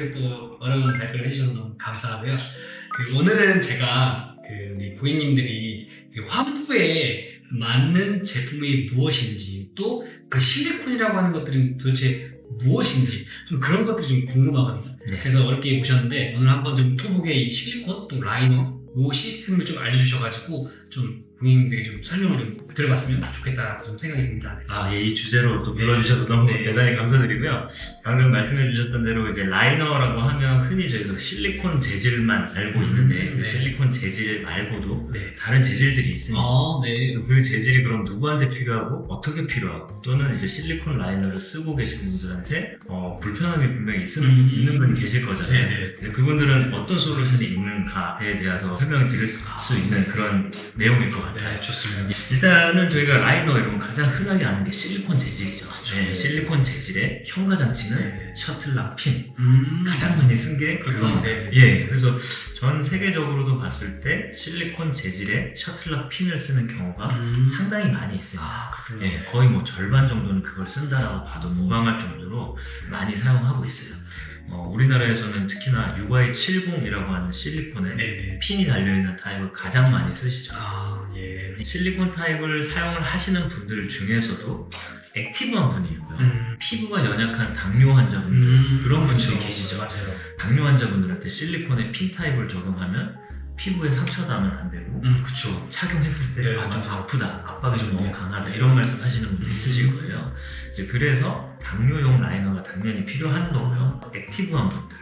그래도 또 어려운 발표를 해주셔서 너무 감사하고요. 오늘은 제가 우리 고객님들이 환부에 맞는 제품이 무엇인지 또 그 실리콘이라고 하는 것들은 도대체 무엇인지 좀 그런 것들이 좀 궁금하거든요. 네. 그래서 어렵게 모셨는데 오늘 한번 좀 토목의 이 실리콘 또 라이너 요 시스템을 좀 알려주셔가지고 좀 고객님들이 좀 설명을 좀 들어봤으면 좋겠다라고 좀 생각이 듭니다. 예, 이 주제로 또 불러주셔서 너무 네. 대단히 감사드리고요. 방금 말씀해 주셨던 대로 이제 라이너라고 하면 흔히 저희가 실리콘 재질만 알고 있는데 그 네. 실리콘 재질 말고도 네. 다른 재질들이 있습니다. 네. 그래서 그 재질이 그럼 누구한테 필요하고 어떻게 필요하고 또는 이제 실리콘 라이너를 쓰고 계신 분들한테 불편함이 분명히 있는 분이 계실 거잖아요. 네. 근데 그분들은 어떤 솔루션이 있는가에 대해서 설명을 드릴 수 있는 그런 내용일 것 같아요. 네, 좋습니다. 일단은 저희가 라이너 이러면 가장 흔하게 아는 게 실리콘 재질이죠. 그렇죠. 네, 실리콘 재질의 현가장치는 네. 셔틀락 핀. 가장 가장 많이 쓴 게 그렇구나. 그겁니다. 네. 예, 그래서 전 세계적으로도 봤을 때 실리콘 재질의 셔틀락 핀을 쓰는 경우가 상당히 많이 있어요. 그렇군요. 예, 거의 뭐 절반 정도는 그걸 쓴다라고 봐도 무방할 정도로 많이 사용하고 있어요. 우리나라에서는 특히나 UY70이라고 하는 실리콘에 네. 핀이 달려있는 타입을 가장 많이 쓰시죠. 예. 실리콘 타입을 사용을 하시는 분들 중에서도 액티브한 분이 있고요. 피부가 연약한 당뇨 환자분들 그런 분들이 그렇죠. 계시죠. 맞아요. 당뇨 환자분들한테 실리콘의 핀 타입을 적용하면 피부에 상처 나면 안 되고 그쵸. 착용했을 때 네, 좀 맞아요. 아프다, 압박이 좀 너무 네. 강하다 이런 말씀 하시는 분들 있으실 거예요. 이제 그래서 당뇨용 라이너가 당연히 필요한 거고요. 액티브한 분들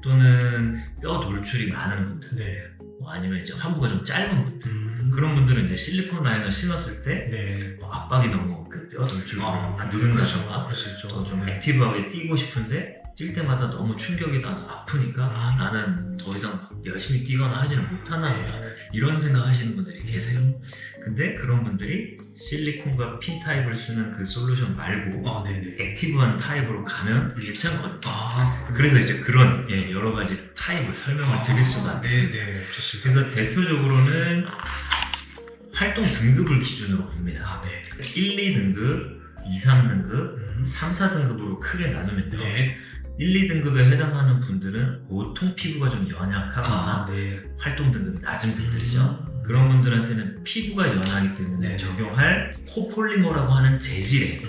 또는 뼈 돌출이 많은 분들 네. 아니면 이제 환부가 좀 짧은 분들 그런 그런 분들은 이제 실리콘 라이너 신었을 때 네. 압박이 너무 그 뼈 돌출을 그렇죠. 누른다던가 그럴 수 있죠. 또 좀 네. 액티브하게 뛰고 싶은데 뛸 때마다 너무 충격이 나서 아프니까 나는 더 이상 막 열심히 뛰거나 하지는 못하나 보다 이런 생각 하시는 분들이 계세요. 근데 그런 분들이 실리콘과 핀 타입을 쓰는 그 솔루션 말고 네네. 액티브한 타입으로 가면 괜찮거든요. 그래서 그래서 이제 그런 여러 가지 타입을 설명을 드릴 수가 있습니다. 네, 좋습니다. 그래서 대표적으로는 활동 등급을 기준으로 봅니다. 네. 1, 2등급, 2, 3등급, 3, 4등급으로 크게 나누면요. 네. 1, 2등급에 해당하는 분들은 보통 피부가 좀 연약하거나 네. 활동 등급이 낮은 분들이죠. 그런 분들한테는 피부가 연하기 때문에 네. 적용할 코폴리머라고 하는 재질의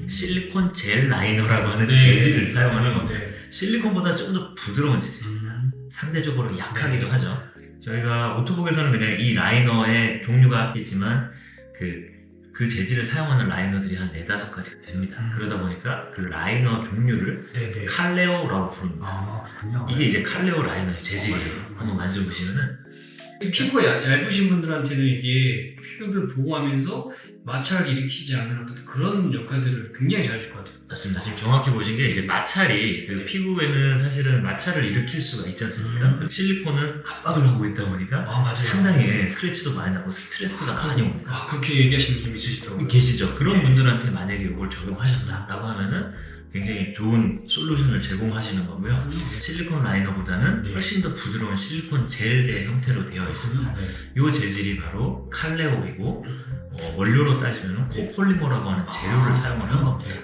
실리콘 젤 라이너라고 하는 네. 재질을 사용하는 겁니다. 네. 실리콘보다 좀 더 부드러운 재질, 상대적으로 약하기도 하죠. 저희가 오토복에서는 그냥 이 라이너의 종류가 있지만 그 재질을 사용하는 라이너들이 한 4-5가지가 됩니다. 그러다 보니까 그 라이너 종류를 네. 칼레오라고 부릅니다. 그렇군요. 이게 이제 칼레오 라이너의 재질이에요. 한번 만져보시면은 피부가 얇으신 분들한테는 이게 피부를 보호하면서 마찰을 일으키지 않는 어떤 그런 역할들을 굉장히 잘해줄 것 같아요. 맞습니다. 지금 정확히 보신 게 이제 마찰이 그 피부에는 사실은 마찰을 일으킬 수가 있지 않습니까? 실리콘은 압박을 하고 있다 보니까 맞아요. 상당히 스크래치도 많이 나고 스트레스가 많이 옵니다. 그렇게 얘기하시는 분 좀 있으시더라고요. 계시죠? 그런 분들한테 만약에 이걸 적용하셨다라고 하면은 굉장히 좋은 솔루션을 제공하시는 거고요. 실리콘 라이너보다는 네. 훨씬 더 부드러운 실리콘 젤의 형태로 되어 있습니다. 이 재질이 바로 칼레오이고 원료로 따지면 코폴리머라고 하는 재료를 사용을 한 겁니다.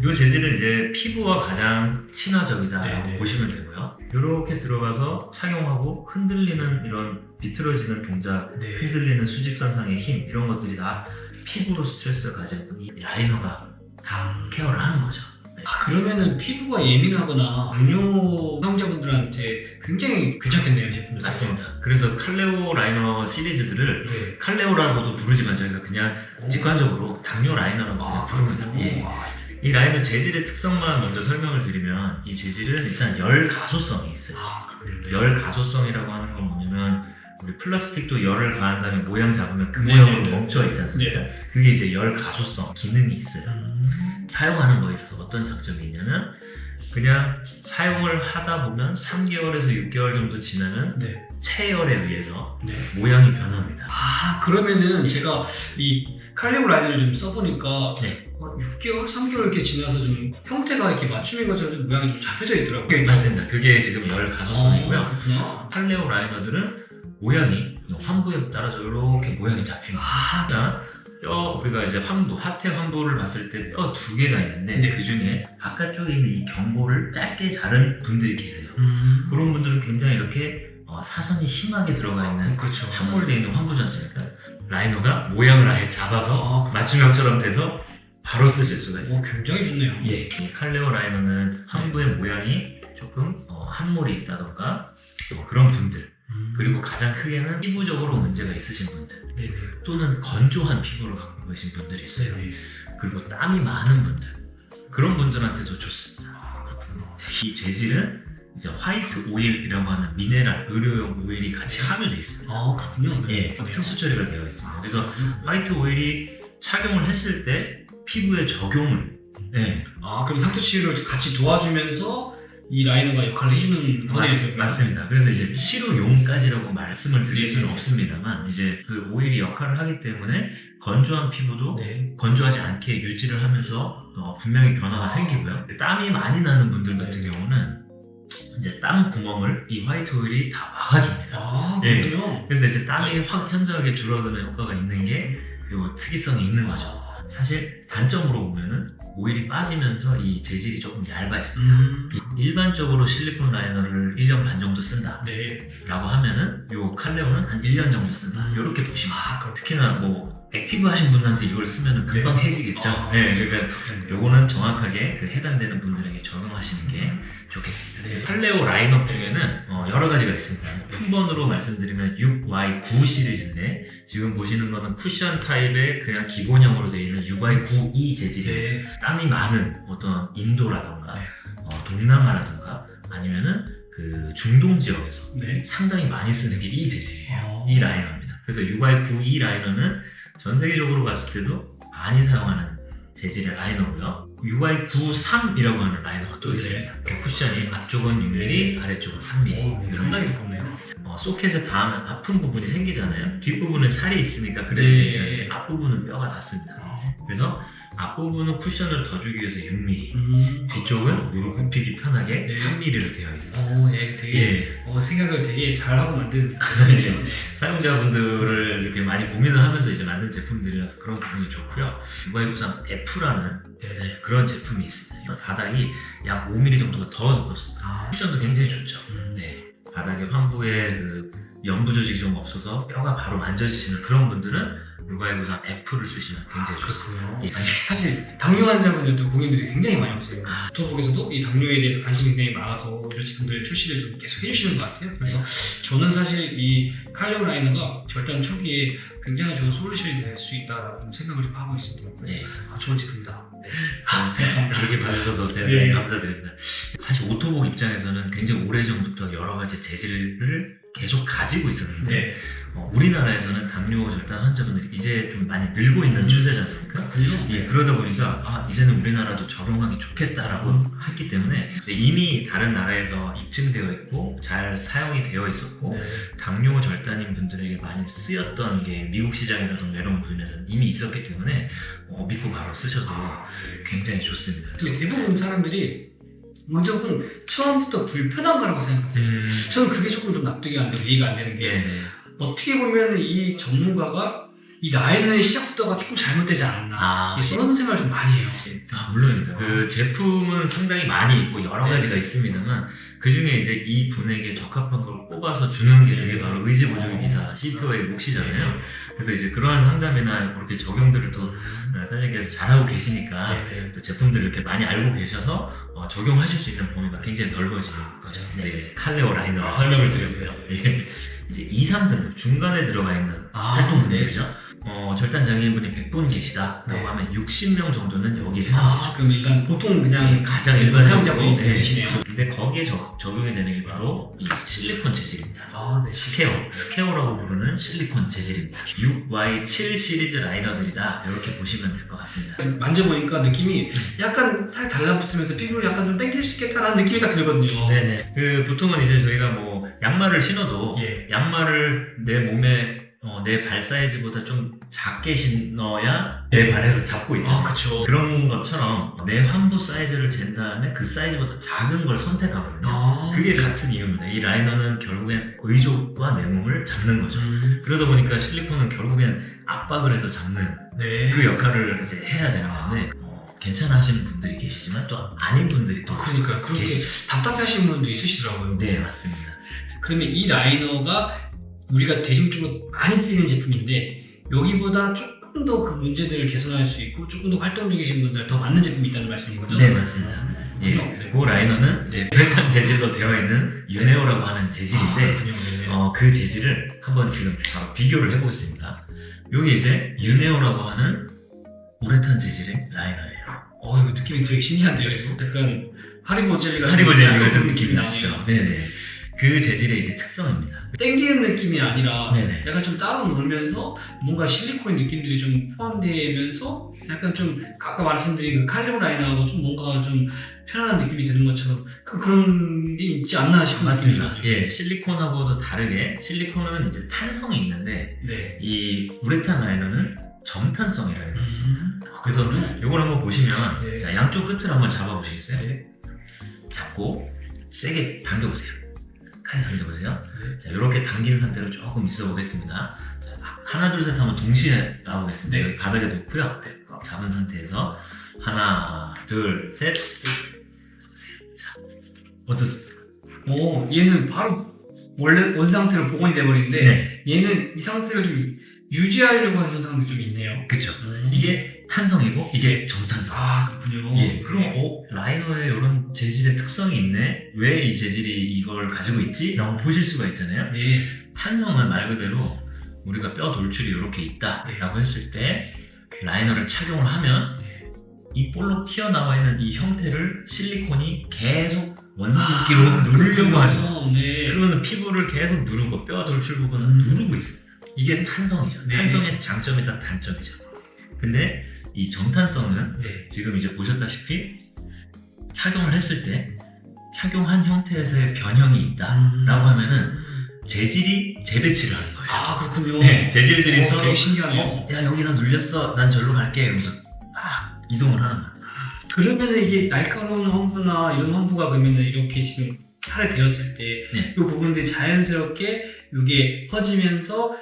이 재질은 이제 피부와 가장 친화적이다라고 네. 보시면 되고요. 이렇게 들어가서 착용하고 흔들리는 이런 비틀어지는 동작, 네. 흔들리는 수직선상의 힘 이런 것들이 다 피부로 스트레스를 가지는 이 라이너가 다 케어를 하는 거죠. 그러면은 피부가 예민하거나 당뇨 사용자분들한테 굉장히 괜찮겠네요, 제품들. 맞습니다. 그래서 칼레오 라이너 시리즈들을 네. 칼레오라고도 부르지만 저희가 그냥 직관적으로 당뇨 라이너라고 그냥 부릅니다. 그렇군요. 이 라이너 재질의 특성만 먼저 설명을 드리면 이 재질은 일단 열 가소성이 있어요. 그렇군요. 열 가소성이라고 하는 건 뭐냐면 우리 플라스틱도 열을 가한 다음에 모양 잡으면 그 네, 모양으로 네, 네. 멈춰 있지 않습니까? 네. 그게 이제 열 가소성 기능이 있어요. 사용하는 거에 있어서 어떤 장점이 있냐면 그냥 사용을 하다 보면 3개월에서 6개월 정도 지나면 네. 체열에 의해서 네. 모양이 변합니다. 그러면은 제가 이 칼리오 라이너를 좀 써보니까 네. 6개월, 3개월 이렇게 지나서 좀 형태가 이렇게 맞춤인 것처럼 좀 모양이 좀 잡혀져 있더라고요. 맞습니다. 그게 지금 열 가소성이고요. 그렇구나. 칼레오 라이너들은 모양이 환부에 따라서 이렇게 모양이 잡힙니다. 우리가 이제 하태 환부를 봤을 때 뼈 2개가 있는데 네. 그 중에 바깥쪽에 있는 이 경보를 짧게 자른 분들이 계세요. 그런 분들은 굉장히 이렇게 사선이 심하게 들어가 있는 그렇죠. 함몰되어 있는 환부지 않습니까? 라이너가 모양을 아예 잡아서 아, 맞춤형처럼 돼서 바로 쓰실 수가 있어요. 굉장히 좋네요. 예, 이 칼레오 라이너는 함부의 모양이 조금 함몰이 있다던가 그런 분들, 그리고 가장 크게는 피부적으로 문제가 있으신 분들, 네네. 또는 건조한 피부를 갖고 계신 분들이 있어요. 네네. 그리고 땀이 많은 분들, 그런 분들한테도 좋습니다. 그렇군요. 이 재질은 이제 화이트 오일이라고 하는 미네랄 의료용 오일이 같이 함유되어 있습니다. 그렇군요. 예, 특수 처리가 되어 있습니다. 그래서 화이트 오일이 착용을 했을 때 피부에 적용을, 예, 그럼 상투 치유를 같이 도와주면서 이 라이너가 역할을 해주는 거네요. 맞습니다. 그래서 이제 치료용까지라고 말씀을 드릴 수는 네. 없습니다만, 이제 그 오일이 역할을 하기 때문에 건조한 피부도 네. 건조하지 않게 유지를 하면서 분명히 변화가 생기고요. 땀이 많이 나는 분들 같은 네. 경우는 이제 땀 구멍을 이 화이트 오일이 다 막아줍니다. 그렇군요. 그래서 이제 땀이 확 현저하게 줄어드는 효과가 있는 게 요 특이성이 있는 거죠. 사실 단점으로 보면은 오일이 빠지면서 이 재질이 조금 얇아집니다. 일반적으로 실리콘 라이너를 1년 반 정도 쓴다 네. 라고 하면은 요 칼레오는 한 1년 정도 쓴다 이렇게 보시면 특히나 뭐 액티브 하신 분한테 이걸 쓰면 금방 해지겠죠. 그러니까 요거는 정확하게 그 해당되는 분들에게 적용하시는 게 좋겠습니다. 네. 칼레오 라인업 중에는 여러 가지가 있습니다. 품번으로 말씀드리면 6Y9 시리즈인데, 지금 보시는 거는 쿠션 타입의 그냥 기본형으로 되어 있는 6Y9E 재질이에요. 네. 땀이 많은 어떤 인도라던가 네. 동남아라던가 아니면은 그 중동 지역에서 네. 상당히 많이 쓰는 게 이 재질이에요. 이 라이너입니다. 그래서 6Y9E 라이너는 전 세계적으로 봤을 때도 많이 사용하는 재질의 라이너고요. UI93이라고 하는 라이너가 또 있습니다. 쿠션이 앞쪽은 6mm, 아래쪽은 3mm. 상당히 두껍네요. 소켓에 닿으면 아픈 부분이 생기잖아요. 뒷부분은 살이 있으니까 그래도 네. 괜찮은데 앞부분은 뼈가 닿습니다. 그래서 앞부분은 쿠션을 더 주기 위해서 6mm, 뒤쪽은 무릎 굽히기 편하게 네. 3mm로 되어 있어요. 되게 생각을 되게 잘하고 만든 예. 사용자분들을 이렇게 많이 고민을 하면서 이제 만든 제품들이라서 그런 부분이 좋고요. 6Y93F라는 그런 제품이 있습니다. 바닥이 약 5mm 정도가 더 두껍습니다. 쿠션도 굉장히 좋죠. 네. 바닥에 환부에 그 연부 조직이 좀 없어서 뼈가 바로 만져지시는 그런 분들은 6Y93F를 쓰시면 굉장히 좋습니다. 그렇군요. 사실 당뇨 환자분들도 고객님들이 굉장히 많이 오세요. 오토복에서도 이 당뇨에 대해서 관심이 굉장히 많아서 이런 제품들 출시를 좀 계속 해주시는 것 같아요. 그래서 저는 사실 이 칼레오 라이너가 절단 초기에 굉장히 좋은 솔루션이 될 수 있다라고 생각을 좀 하고 있습니다. 네. 좋은 제품이다. 그렇게 봐주셔서 대단히 네. 감사드립니다. 사실 오토복 입장에서는 굉장히 오래전부터 여러 가지 재질을 계속 가지고 있었는데 우리나라에서는 당뇨 절단 환자분들이 이제 좀 많이 늘고 있는 추세지 않습니까? 예, 그러다 보니까 이제는 우리나라도 적용하기 좋겠다라고 했기 때문에 이미 다른 나라에서 입증되어 있고 잘 사용이 되어 있었고 당뇨 절단인 분들에게 많이 쓰였던 게 미국 시장이라든가 이런 부분에서는 이미 있었기 때문에 믿고 바로 쓰셔도 굉장히 좋습니다. 근데 대부분 사람들이 무조건 처음부터 불편한 거라고 생각하세요. 저는 그게 조금 좀 납득이 안 되고 이해가 안 되는 게 어떻게 보면 이 전문가가 이 라인의 시작부터가 조금 잘못되지 않았나 그런 생각을 좀 많이 해요. 물론입니다. 그 제품은 상당히 많이 있고 여러 가지가 있습니다만 그 중에 이제 이 분에게 적합한 걸 뽑아서 주는 게 이게 바로 의지보조기 기사 CPO의 몫이잖아요. 그래서 이제 그러한 상담이나 그렇게 적용들을 또 선생님께서 잘하고 계시니까 또 제품들을 이렇게 많이 알고 계셔서 적용하실 수 있는 범위가 굉장히 넓어지는 거죠. 네, 이제 칼레오 라이너를 설명을 드렸고요. 이제 2, 3등급 중간에 들어가 있는 활동분들이죠. 절단 장애인분이 100분 계시다라고 하면 60명 정도는 여기에 해당되죠. 그럼 일단 보통 그냥 가장 일반 사용자분이 계시네요. 근데 거기에 적용이 되는 게 바로 이 실리콘 재질입니다. 스케어라고 부르는 실리콘 재질입니다. 6Y7 시리즈 라이너들이다 이렇게 보시면 될 것 같습니다. 만져보니까 느낌이 약간 살 달라붙으면서 피부를 약간 좀 당길 수 있겠다라는 느낌이 딱 들거든요. 네네. 보통은 이제 저희가 뭐 양말을 신어도 양말을 내 몸에 내 발 사이즈보다 좀 작게 신어야 내 발에서 잡고 있잖아요. 그쵸. 그런 것처럼 내 환부 사이즈를 잰 다음에 그 사이즈보다 작은 걸 선택하거든요. 그게 같은 이유입니다. 이 라이너는 결국엔 의족과 내 몸을 잡는 거죠. 그러다 보니까 실리콘은 결국엔 압박을 해서 잡는 네. 그 역할을 이제 해야 되는 건데 괜찮아 하시는 분들이 계시지만 또 아닌 분들이 또 그러니까 그렇게 계시죠. 답답해 하시는 분도 있으시더라고요. 네, 맞습니다. 그러면 이 라이너가 우리가 대중적으로 많이 쓰이는 제품인데 여기보다 조금 더 그 문제들을 개선할 수 있고 조금 더 활동적이신 분들 더 맞는 제품이 있다는 말씀인 거죠? 네, 맞습니다. 예, 네. 그 라이너는 이제 우레탄 재질로 되어 있는 유네오라고 하는 재질인데 그렇군요. 네. 그 재질을 한번 지금 바로 비교를 해보겠습니다. 여기 이제 유네오라고 하는 우레탄 재질의 라이너예요. 이거 느낌이 되게 신기한데요. 이거? 약간 하리보 젤리 같은 하리보 젤리 그런 같은 느낌이 나네요. 나시죠? 네네. 그 재질의 이제 특성입니다. 땡기는 느낌이 아니라 네네. 약간 좀 따로 놀면서 뭔가 실리콘 느낌들이 좀 포함되면서 약간 좀 아까 말씀드린 그 칼리오 라이너하고 좀 뭔가 좀 편안한 느낌이 드는 것처럼 그런 게 있지 않나 싶은 맞습니다. 느낌이 예, 실리콘하고도 다르게 실리콘은 이제 탄성이 있는데 네. 이 우레탄 라이너는 점탄성이라는 게 있습니다. 그래서 이걸 한번 보시면 네. 자, 양쪽 끝을 한번 잡아보시겠어요? 네. 잡고 세게 당겨보세요. 끝까지 당겨보세요. 자, 이렇게 당긴 상태로 조금 있어 보겠습니다. 자, 하나, 둘, 셋 하면 동시에 나오겠습니다. 네. 여기 바닥에 놓고요. 꽉 잡은 상태에서 하나, 둘, 셋, 셋. 자, 어떻습니까? 얘는 바로 원래 원 상태로 복원이 돼버리는데 네, 얘는 이 상태를 좀 유지하려고 하는 현상도 좀 있네요. 그쵸. 이게 탄성이고 이게 점탄성. 그렇군요. 예, 그럼 라이너에 이런 재질의 특성이 있네? 왜 이 재질이 이걸 가지고 있지? 라고 보실 수가 있잖아요. 네. 탄성은 말 그대로 우리가 뼈 돌출이 이렇게 있다 라고 했을 때 그 라이너를 착용을 하면 이 볼록 튀어나와 있는 이 형태를 실리콘이 계속 원상복귀로 누르려고 하죠. 네. 그러면 피부를 계속 누르고 뼈 돌출 부분은 누르고 있습니다. 이게 탄성이죠. 네. 탄성의 장점이다 단점이죠. 근데 이 점탄성은 네. 지금 이제 보셨다시피 착용을 했을 때 착용한 형태에서의 변형이 있다라고 하면은 재질이 재배치를 하는 거예요. 그렇군요. 네, 재질들이서 되게 신기하네요. 야 여기 나 눌렸어, 난 절로 갈게 이러면서 막 이동을 하는 거예요. 그러면은 이게 날카로운 환부나 이런 환부가 그러면은 이렇게 지금 살에 되었을 때 이 네. 부분들이 자연스럽게 이게 퍼지면서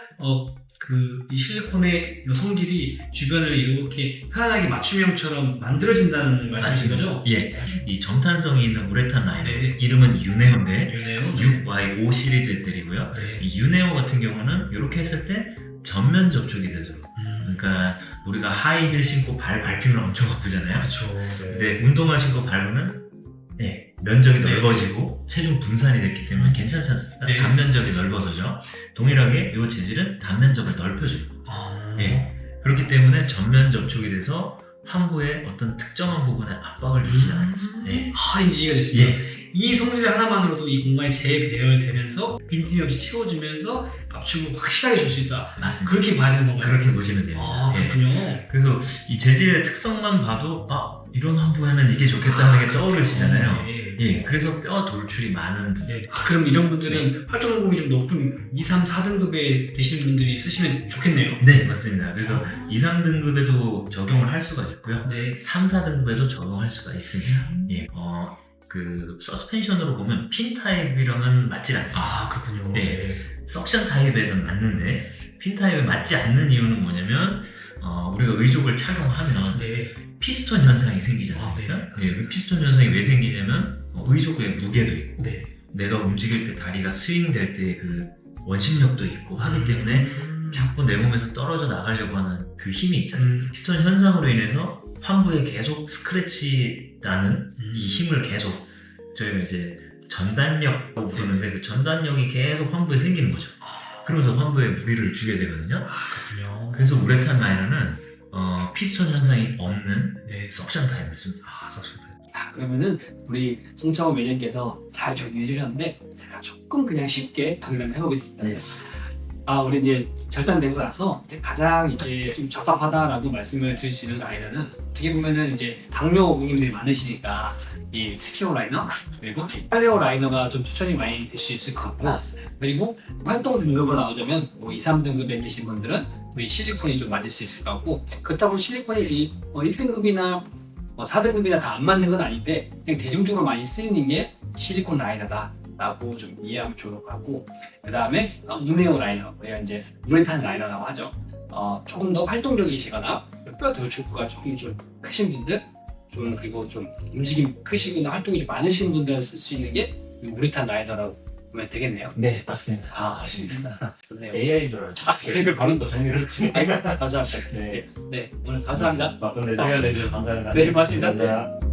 이 실리콘의 이 성질이 주변을 이렇게 편안하게 맞춤형처럼 만들어진다는 말씀인 거죠? 예, 이 점탄성이 있는 우레탄 라이너 네. 이름은 유네오인데 유네오. 6Y5 시리즈들이고요. 네. 이 유네오 같은 경우는 이렇게 했을 때 전면 접촉이 되도록, 그러니까 우리가 하이힐 신고 발 밟히면 엄청 아프잖아요. 그렇죠. 근데 운동화 신고 밟으면 면적이 네. 넓어지고 체중 분산이 됐기 때문에 괜찮지 않습니까? 네. 단면적이 넓어서죠. 동일하게 이 재질은 단면적을 넓혀줘요. 예. 그렇기 때문에 전면 접촉이 돼서 환부의 어떤 특정한 부분에 압박을 주지 않습니다. 예. 이제 이해가 됐습니다. 예. 이 성질 하나만으로도 이 공간이 재배열되면서 빈틈이 없이 채워주면서 압축을 확실하게 줄 수 있다. 맞습니다. 그렇게 봐야 되는 건가요? 그렇게 보시면 됩니다. 예. 그렇군요. 그래서 이 재질의 특성만 봐도 이런 환부에는 이게 좋겠다 하는 게 떠오르시잖아요. 네. 예, 그래서 뼈 돌출이 많은 분들. 네. 그럼 이런 분들은 활동 능력이 좀 높은 2, 3, 4등급에 되시는 분들이 쓰시면 좋겠네요. 네, 맞습니다. 그래서 2, 3등급에도 적용을 할 수가 있고요. 네. 3, 4등급에도 적용할 수가 있습니다. 예, 그 서스펜션으로 보면 핀 타입이랑은 맞지 않습니다. 그렇군요. 네. 석션 타입에는 맞는데 핀 타입에 맞지 않는 이유는 뭐냐면 우리가 의족을 착용하면 네. 피스톤 현상이 생기지 않습니까? 네. 그 피스톤 현상이 왜 생기냐면 의족의 무게도 있고 네. 내가 움직일 때 다리가 스윙될 때 그 원심력도 있고 하기 때문에 자꾸 내 몸에서 떨어져 나가려고 하는 그 힘이 있지 않습니까? 피스톤 현상으로 인해서 환부에 계속 스크래치 나는 이 힘을 계속 저희가 이제 전단력이라고 부르는데 그 전단력이 계속 환부에 생기는 거죠. 그러면서 환부에 무리를 주게 되거든요. 그렇군요. 그래서 우레탄 라이너는 피스톤 현상이 없는 네. 석션 타입을 씁니다. 석션 타입. 그러면은 우리 송창호 매니저께서 잘 정리해 주셨는데 제가 조금 그냥 쉽게 정리를 해보겠습니다. 네. 우리 이제 절단되고 나서 가장 이제 좀 적합하다라고 말씀을 드릴 수 있는 라이너는 어떻게 보면은 이제 당뇨 고객님들이 많으시니까 이 스키오 라이너 그리고 팔레오 라이너가 좀 추천이 많이 될 수 있을 것 같고, 그리고 활동 등급으로 나오자면 뭐 2, 3등급에 계신 분들은 우리 실리콘이 좀 맞을 수 있을 것 같고, 그렇다고 실리콘이 이 1등급이나 4등급이나 다 안 맞는 건 아닌데 그냥 대중적으로 많이 쓰이는 게 실리콘 라이너다 라고 좀 이해하면 좋을 것 같고, 그 다음에 무네오 라이너, 우리가 이제 우레탄 라이너라고 하죠. 조금 더 활동적이시거나 뼈 돌출구가 조금 좀 크신 분들, 좀 그리고 좀 움직임 크시거나 활동이 좀 많으신 분들은 쓸 수 있는 게 우레탄 라이너라고 보면 되겠네요. 네, 맞습니다. 맞습니다. 좋네요. AI인 줄 알았죠. 이걸 발음도 정리를 해주시네. 감사합니다. 네. 네, 오늘 감사합니다. 맞던데, 저희가 내주셔서 감사합니다. 네, 맞습니다. 감사합니다.